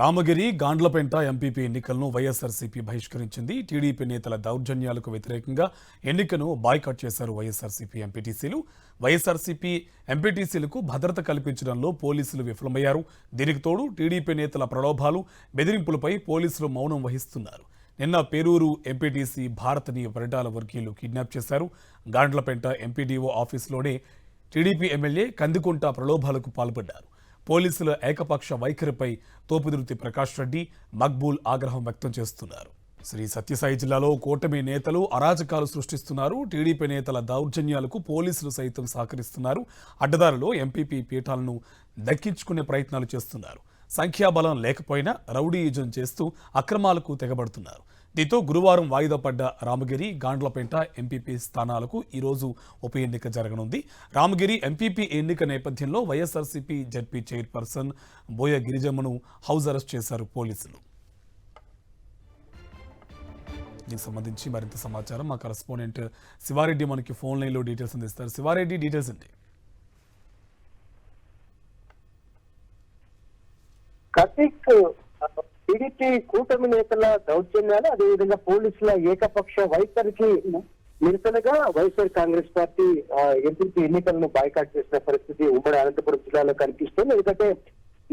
Ramagiri Gandlapenta MPP ఎన్నికలను YSRCP బహిష్కరించింది. TDP నేతల దౌర్జన్యాలకు వ్యతిరేకంగా ఎన్నికను బాయ్కాట్ చేశారు వైఎస్ఆర్సీపీ ఎంపీటీసీలు. వైఎస్ఆర్సీపీ ఎంపీటీసీలకు భద్రత కల్పించడంలో పోలీసులు విఫలమయ్యారు. దీనికి తోడు టీడీపీ నేతల ప్రలోభాలు, బెదిరింపులపై పోలీసులు మౌనం వహిస్తున్నారు. నిన్న పేరూరు ఎంపీటీసీ భారతిని పరిటాల వర్గీయులు కిడ్నాప్ చేశారు. గాండ్లపెంట ఎంపీడీఓ ఆఫీసులోనే టీడీపీ ఎమ్మెల్యే కందికుంట ప్రలోభాలకు పాల్పడ్డారు. పోలీసుల ఏకపక్ష వైఖరిపై తోపుదుర్తి ప్రకాష్ రెడ్డి, మక్బూల్ ఆగ్రహం వ్యక్తం చేస్తున్నారు. శ్రీ సత్యసాయి జిల్లాలో కూటమి నేతలు అరాచకాలు సృష్టిస్తున్నారు. టీడీపీ నేతల దౌర్జన్యాలకు పోలీసులు సైతం సహకరిస్తున్నారు. అడ్డదారిలో ఎంపీపీ పీఠాలను దక్కించుకునే ప్రయత్నాలు చేస్తున్నారు. సంఖ్యాబలం లేకపోయినా రౌడీయిజం చేస్తూ అక్రమాలకు తెగబడుతున్నారు. దీంతో గురువారం వాయిదా పడ్డ రామగిరి, గాండ్లపెంట ఎంపీపీ స్థానాలకు ఈరోజు ఉప ఎన్నిక జరగనుంది. రామగిరి ఎంపీపీ ఎన్నిక నేపథ్యంలో వైఎస్ఆర్సీపీ జడ్పీ చైర్పర్సన్ బోయ గిరిజమ్మను హౌస్ అరెస్ట్ చేశారు పోలీసులు. దీనికి సంబంధించి మరింత సమాచారం మా కరెస్పాండెంట్ శివారెడ్డి మనకి ఫోన్ లైన్లో డీటెయిల్స్ అందిస్తారు. శివారెడ్డి, డీటెయిల్స్ అండి. కార్తీక్, టీడీపీ కూటమి నేతల దౌర్జన్యాలు, అదేవిధంగా పోలీసుల ఏకపక్ష వైఖరికి నిరసనగా వైఎస్ఆర్ కాంగ్రెస్ పార్టీ ఎంపీపీ ఎన్నికలను బాయ్కాట్ చేసిన పరిస్థితి ఉమ్మడి అనంతపురం జిల్లాలో కనిపిస్తుంది. ఎందుకంటే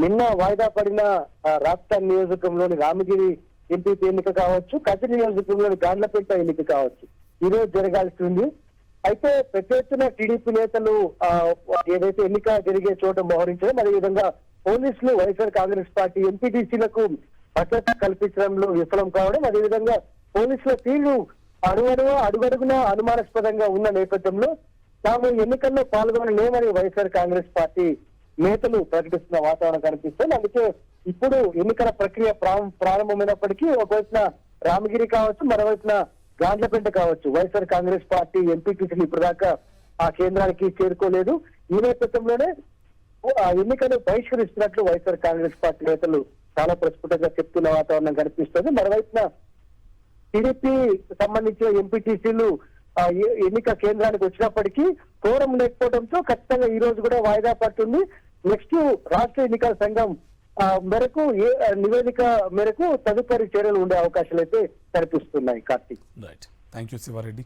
నిన్న వాయిదా పడిన రాజస్థాన్ నియోజకవర్గంలోని రామగిరి ఎంపీపీ ఎన్నిక కావచ్చు, కదిరి నియోజకవర్గంలోని గాండ్లపేట ఎన్నిక కావచ్చు, ఈ రోజు జరగాల్సి ఉంది. అయితే పెద్ద ఎత్తున టీడీపీ నేతలు ఏదైతే ఎన్నిక జరిగే చోట మోహరించడం, అదేవిధంగా పోలీసులు వైఎస్ఆర్ కాంగ్రెస్ పార్టీ ఎంపీటీసీలకు భద్రత కల్పించడంలో విఫలం కావడం, అదేవిధంగా పోలీసుల తీరు అడుగడుగున అనుమానాస్పదంగా ఉన్న నేపథ్యంలో తాము ఎన్నికల్లో పాల్గొనలేమని వైఎస్ఆర్ కాంగ్రెస్ పార్టీ నేతలు ప్రకటిస్తున్న వాతావరణం కనిపిస్తుంది. అందుకే ఇప్పుడు ఎన్నికల ప్రక్రియ ప్రారంభమైనప్పటికీ ఒకవైపున రామగిరి కావచ్చు, మరోవైపున గాండ్లపెంట కావచ్చు, వైఎస్ఆర్ కాంగ్రెస్ పార్టీ ఎంపీటీసీలు ఇప్పటిదాకా ఆ కేంద్రానికి చేరుకోలేదు. ఈ నేపథ్యంలోనే ఎన్నికలు బహిష్కరిస్తున్నట్లు వైఎస్ఆర్ కాంగ్రెస్ పార్టీ నేతలు చాలా ప్రస్ఫుటంగా చెప్తున్న వాతావరణం కనిపిస్తుంది. మరోవైపున టీడీపీ సంబంధించిన ఎంపీటీసీలు ఎన్నిక కేంద్రానికి వచ్చినప్పటికీ కోరం లేకపోవడంతో ఖచ్చితంగా ఈ రోజు కూడా వాయిదా పడుతుంది. నెక్స్ట్ రాష్ట్ర ఎన్నికల సంఘం మేరకు నివేదిక మేరకు తదుపరి చర్యలు ఉండే అవకాశాలు అయితే కనిపిస్తున్నాయి. Karthik, right, thank you Sivareddy.